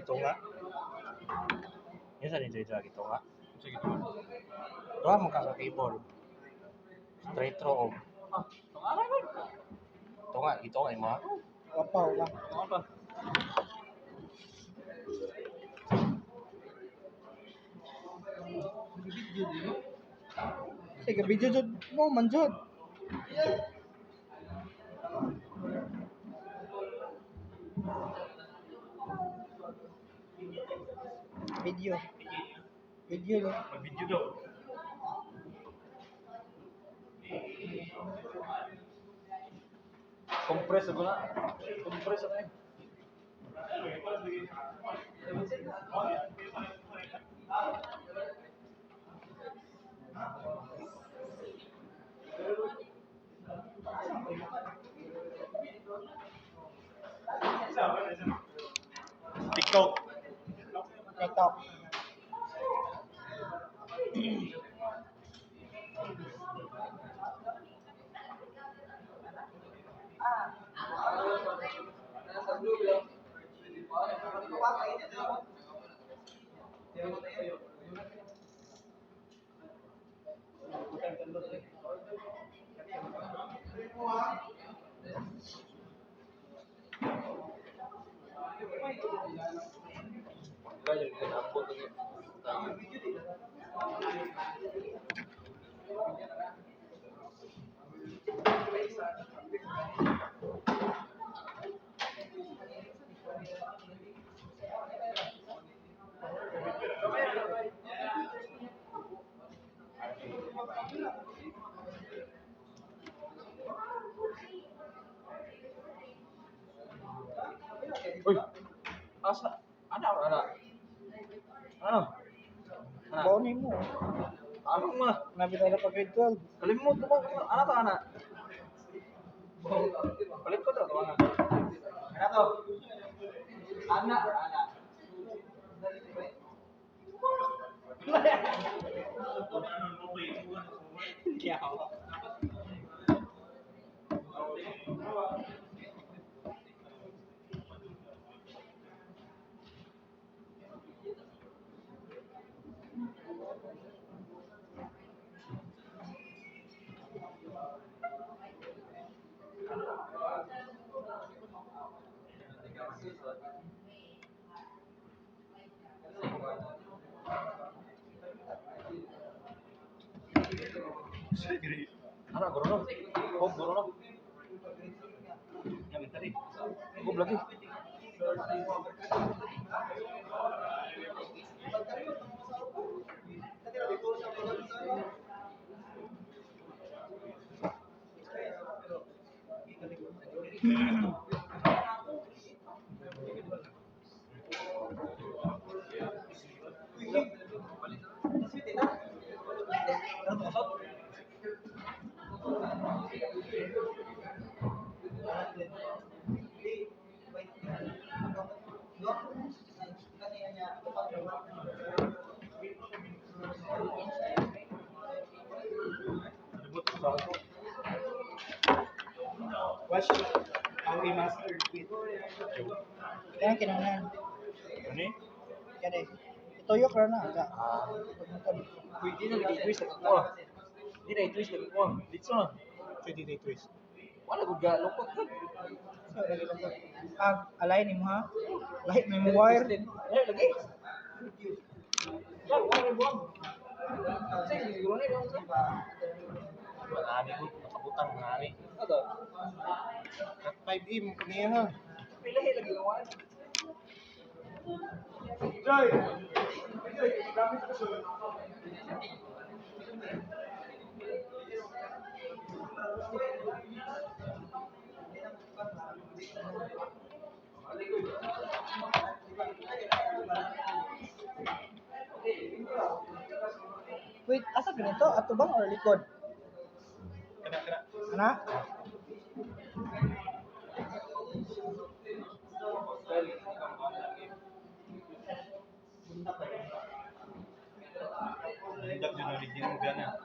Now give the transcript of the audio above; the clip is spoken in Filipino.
gitunga. Yan sa ninyo sa gitunga. Sige to. Tuwa mo ka cable. Straight throw. Pangalan mo. Tunga, gitunga mo. Wapaw ka. Ano ba? Sige, video jud mo man jud. Video. Video lang. Mag-video daw. Compress ako na. Compress ako eh. TikTok. TikTok. Uy. Asa? Ano? Ano? Ano? Bawni mo. Ano mo? Nabitala pa grade 12. Kalimut mo. Ano to, ana? Palit ko to, tawangan. Ano to? Ana. Ana. Kiyaw. Ano, guru no? Oh, guru no? Yang tadi. Aku lagi. Watch ang remastered kit. Yan kinahanglan. Ini? Kani. Ituyok ra na aga. Uy, di na i-twist na ko. Di na i-twist na ko. Dito na. Pwede na twist. Wala ko ga lupot ka. So, lagi lang ko. Align mo ha. Light mo wire. Eh, lagi. Ya, wala buang. Sige, siguro na yung Mangani ko, nakabutan mangani. Ano? Kat 5E mo ko niya ha. Pilahi lagi ng wala. Joy. Wait, asa ganito? Ato bang or likod? Kena. Ana? Hendak din ulit din gana.